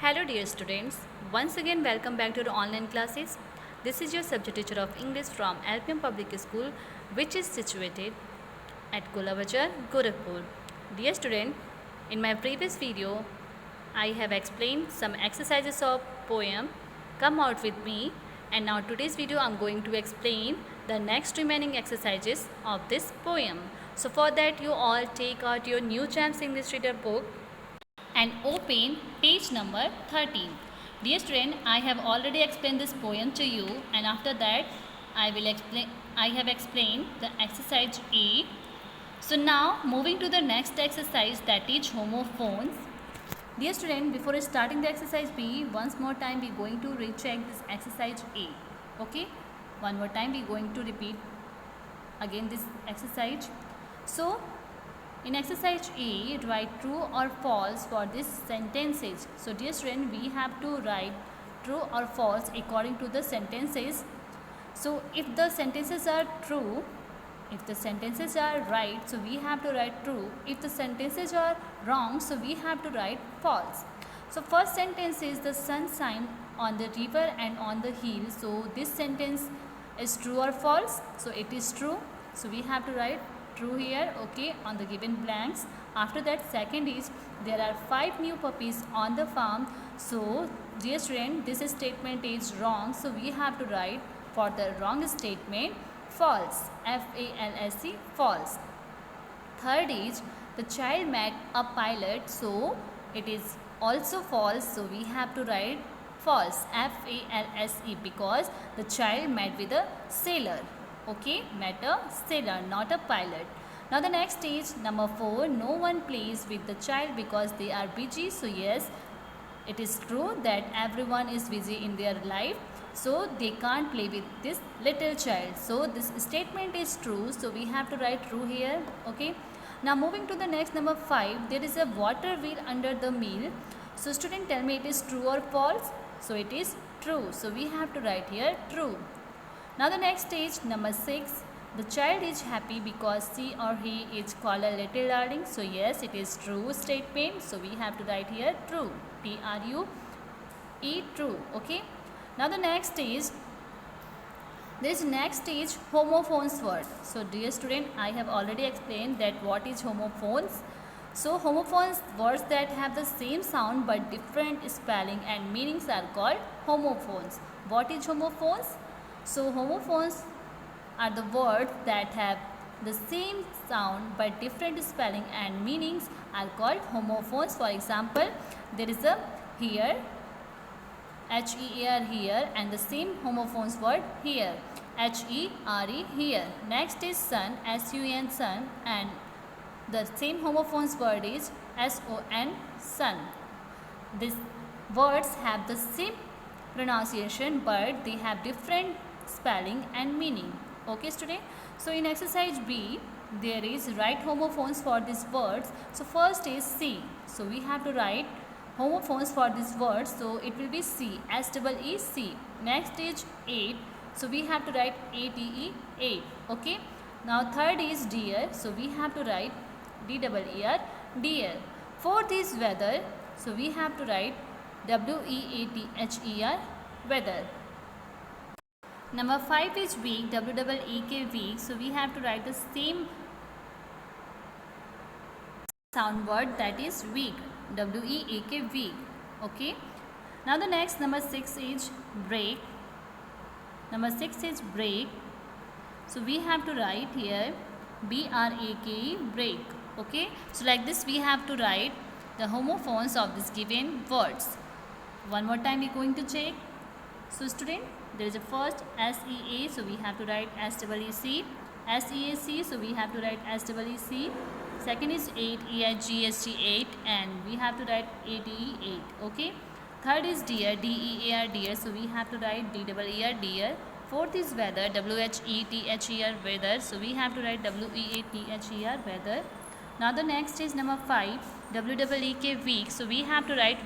Hello dear students, once again welcome back to the online classes. This is your subject teacher of English from LPM Public School, which is situated at Kolabajar, Gorakhpur. Dear student, in my previous video, I have explained some exercises of poem Come Out With Me, and now today's video I am going to explain the next remaining exercises of this poem. So for that you all take out your New Champs English Reader book and open page number 13. Dear student, I have already explained this poem to you, and after that I have explained the exercise A. So now moving to the next exercise, that is homophones. Dear student, before starting the exercise B, once more time we are going to recheck this exercise A. Okay? One more time we are going to repeat again this exercise. So in exercise A, write true or false for these sentences. So dear student, we have to write true or false according to the sentences. So if the sentences are true, if the sentences are right, so we have to write true. If the sentences are wrong, so we have to write false. So first sentence is the sun shine on the river and on the hill. So this sentence is true or false? So it is true. So we have to write true here, okay, on the given blanks. After that, second is there are 5 new puppies on the farm. So dear student, this statement is wrong, so we have to write for the wrong statement false, F-A-L-S-E, false. Third is the child met a pilot, so it is also false, so we have to write false, F-A-L-S-E, because the child met with a sailor. Okay, met a sailor, not a pilot. Now the next is number 4, no one plays with the child because they are busy. So yes, it is true that everyone is busy in their life, so they can't play with this little child. So this statement is true, so we have to write true here. Okay, now moving to the next, number 5, there is a water wheel under the mill. So student, tell me it is true or false? So it is true, so we have to write here true. Now the next stage, number 6, the child is happy because she or he is called a little darling. So yes, it is true statement, so we have to write here true, T-R-U-E, true. Okay, now the next stage, this next stage, homophones word. So dear student, I have already explained that what is homophones. So homophones, words that have the same sound but different spelling and meanings are called homophones. What is homophones? So homophones are the words that have the same sound but different spelling and meanings are called homophones. For example, there is a here, H-E-A-R, here, and the same homophones word here, H-E-R-E, here. Next is sun, S-U-N, sun, and the same homophones word is S-O-N, sun. These words have the same pronunciation but they have different spelling and meaning. Okay student, so in exercise B, there is write homophones for these words. So first is C, so we have to write homophones for these words, so it will be C, S-E-E-C. Next is 8, so we have to write A-T-E, 8. Okay, now third is dear, so we have to write D-E-E-R, dear. Fourth is weather, so we have to write W-E-A-T-H-E-R, weather. Number 5 is week, W-E-E-K, week, so we have to write the same sound word, that is week, W-E-A-K, week. Okay, now the next, number 6 is break. Number 6 is break, so we have to write here B-R-A-K, break. Okay, so like this we have to write the homophones of these given words. One more time we are going to check. So student, there is a first S-E-A, so we have to write S-E-E-C. S-E-A-C, so we have to write S-E-E-C. Second is 8, E-I-G-S-T, 8, and we have to write A-D-E, 8. Okay. Third is dear, D-E-A-R, dear, so we have to write D-E-E-R, dear. Fourth is weather, W-H-E-T-H-E-R, weather, so we have to write W-E-A-T-H-E-R, weather. Now the next is number 5, W-E-E-K, week, so we have to write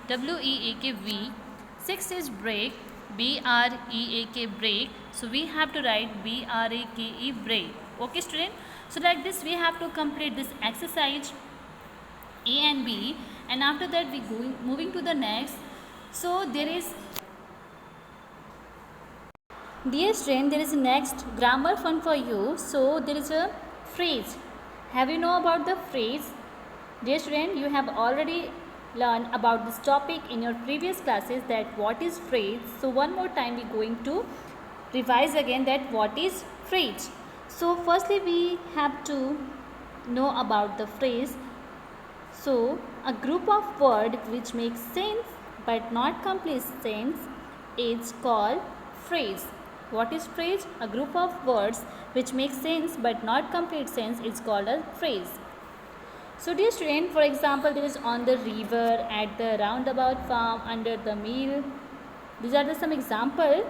W-E-A-K, week. 6 is break, B-R-E-A-K, break, so we have to write B-R-A-K-E, break. Okay student, so like this we have to complete this exercise A and B, and after that we moving to the next. So there is, dear student, there is a next grammar fun for you. So there is a phrase. Have you know about the phrase? Dear student, you have already learned about this topic in your previous classes, that what is phrase. So one more time we are going to revise again that what is phrase. So firstly we have to know about the phrase. So a group of words which makes sense but not complete sense is called phrase. What is phrase? A group of words which make sense but not complete sense is called a phrase. So dear student, for example, there is on the river, at the roundabout farm, under the mill. These are some examples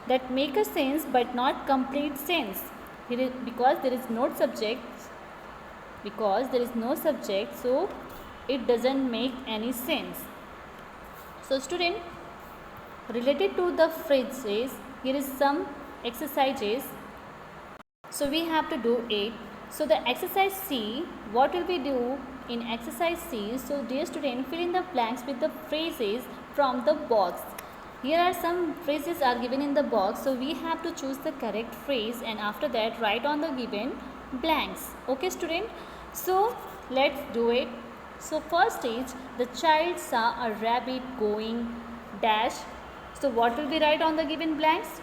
that make a sense but not complete sense. Because there is no subject, so it doesn't make any sense. So student, related to the phrases, here is some exercises. So we have to do it. So the exercise C, what will we do in exercise C? So dear student, fill in the blanks with the phrases from the box. Here are some phrases are given in the box. So we have to choose the correct phrase and after that write on the given blanks. Okay student? So let's do it. So first is, the child saw a rabbit going dash. So what will we write on the given blanks?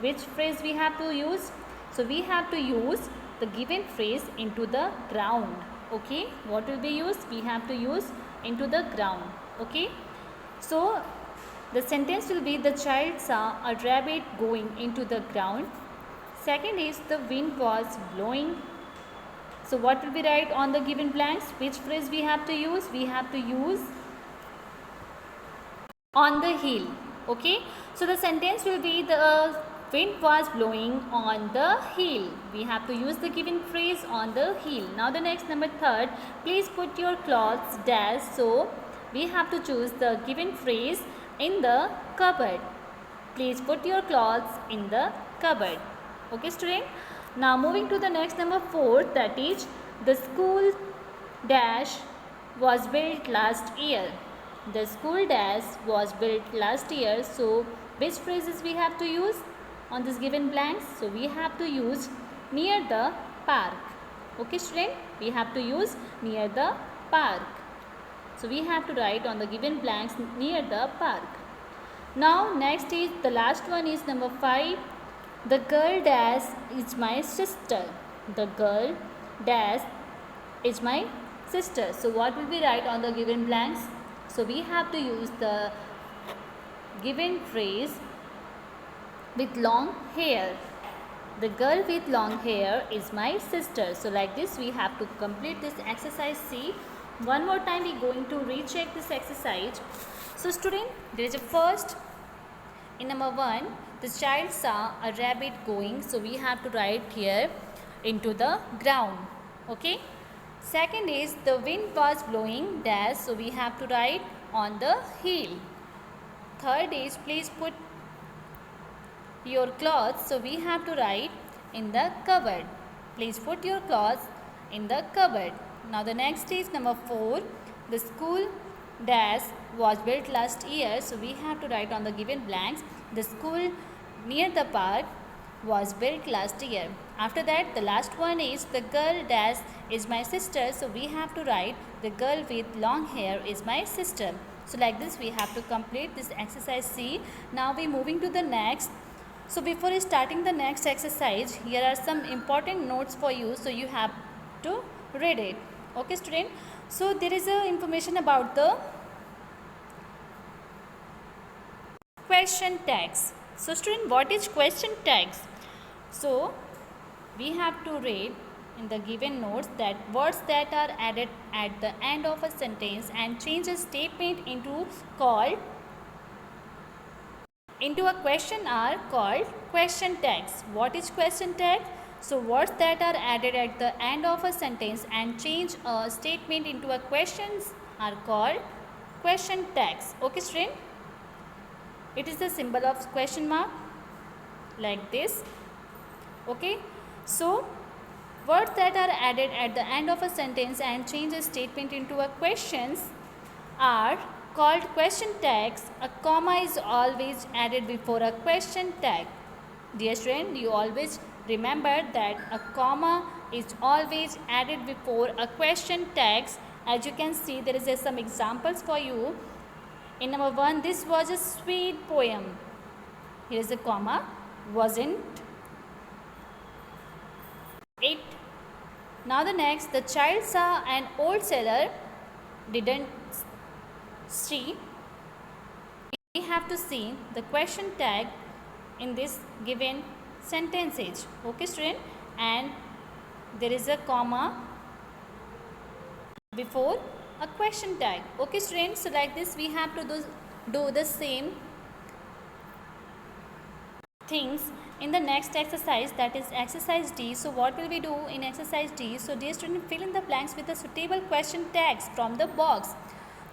Which phrase we have to use? So we have to use the given phrase into the ground. Okay, what will be used? We have to use into the ground. Okay, so the sentence will be, the child saw a rabbit going into the ground. Second is, the wind was blowing. So what will we write on the given blanks? Which phrase we have to use? We have to use on the hill. Okay, so the sentence will be, the wind was blowing on the hill. We have to use the given phrase on the hill. Now the next, number third, please put your clothes dash. So we have to choose the given phrase in the cupboard. Please put your clothes in the cupboard. Okay student. Now moving to the next, number 4, that is, the school dash was built last year. The school dash was built last year. So which phrases we have to use on this given blanks? So we have to use near the park. Okay student, we have to use near the park. So we have to write on the given blanks near the park. Now next is, the last one is number 5. The girl dash is my sister. The girl dash is my sister. So what will we write on the given blanks? So we have to use the given phrase with long hair. The girl with long hair is my sister. So like this we have to complete this exercise C. One more time we are going to recheck this exercise. So student, there is a first, in number 1, the child saw a rabbit going. So we have to write here into the ground. Okay. Second is, the wind was blowing dash. So we have to write on the hill. Third is, please put your clothes. So we have to write in the cupboard. Please put your clothes in the cupboard. Now the next is number 4. The school dash was built last year. So we have to write on the given blanks, the school near the park was built last year. After that, the last one is, the girl dash is my sister. So we have to write, the girl with long hair is my sister. So like this we have to complete this exercise C. Now we moving to the next. So before starting the next exercise, here are some important notes for you. So you have to read it. Okay student. So there is a information about the question tags. So student, what is question tags? So we have to read in the given notes that words that are added at the end of a sentence and change a statement into a question are called question tags. What is question tag? So words that are added at the end of a sentence and change a statement into a question are called question tags. Okay student? It is the symbol of question mark like this. Okay. So words that are added at the end of a sentence and change a statement into a questions are called question tags. A comma is always added before a question tag. Dear student, you always remember that a comma is always added before a question tags. As you can see, there is some examples for you. In number 1, this was a sweet poem. Here is a comma, wasn't it? Now the next, the child saw an old sailor, didn't she? We have to see the question tag in this given sentences. Okay student, and there is a comma before a question tag. Okay students, so like this we have to do the same things in the next exercise, that is exercise D. So what will we do in exercise D? So dear student, fill in the blanks with the suitable question tags from the box.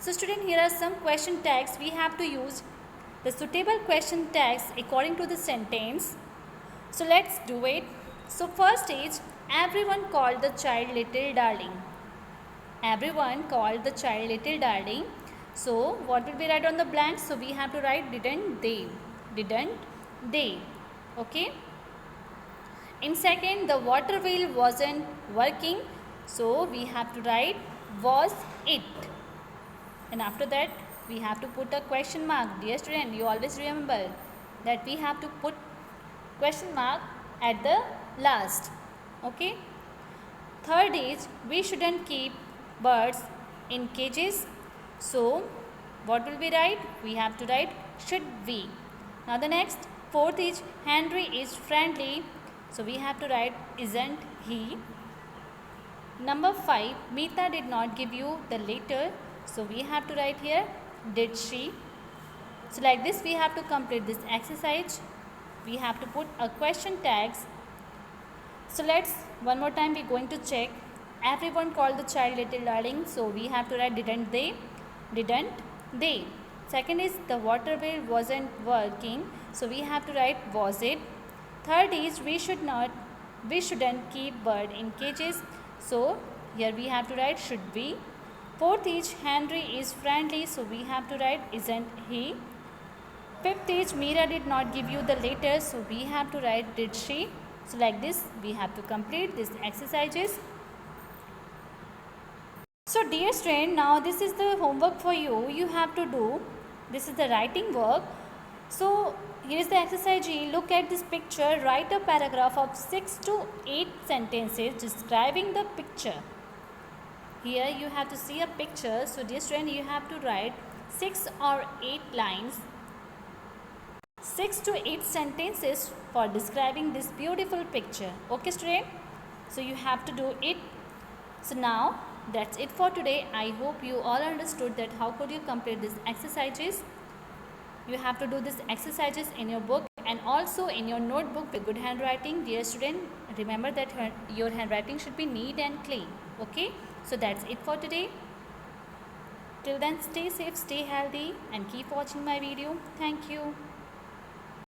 So student, here are some question tags. We have to use the suitable question tags according to the sentence. So let's do it. So first is, everyone called the child little darling. Everyone called the child little darling. So what will we write on the blanks? So we have to write didn't they. Didn't they. Okay. In second, the water wheel wasn't working. So we have to write was it. And after that we have to put a question mark. Dear student, you always remember that we have to put question mark at the last. Okay. Third is, we shouldn't keep birds in cages. So what will we write? We have to write should we. Now the next, fourth is, Henry is friendly. So we have to write isn't he. Number 5, Meeta did not give you the letter. So we have to write here did she. So like this we have to complete this exercise. We have to put a question tags. So let's one more time we're going to check. Everyone called the child little darling. So we have to write didn't they. Didn't they. Second is, the water wheel wasn't working. So we have to write was it. Third is, we shouldn't keep bird in cages. So here we have to write should we. Fourth is, Henry is friendly. So we have to write isn't he. Fifth is, Meera did not give you the letter. So we have to write did she. So like this we have to complete these exercises. So dear student, now this is the homework for you. You have to do. This is the writing work. So here is the exercise G. Look at this picture. Write a paragraph of 6 to 8 sentences describing the picture. Here you have to see a picture. So dear student, you have to write 6 or 8 lines, 6 to 8 sentences for describing this beautiful picture. Okay student? So you have to do it. So now that's it for today. I hope you all understood that how could you complete these exercises. You have to do these exercises in your book and also in your notebook with good handwriting. Dear student, remember that your handwriting should be neat and clean. Okay? So that's it for today. Till then, stay safe, stay healthy and keep watching my video. Thank you.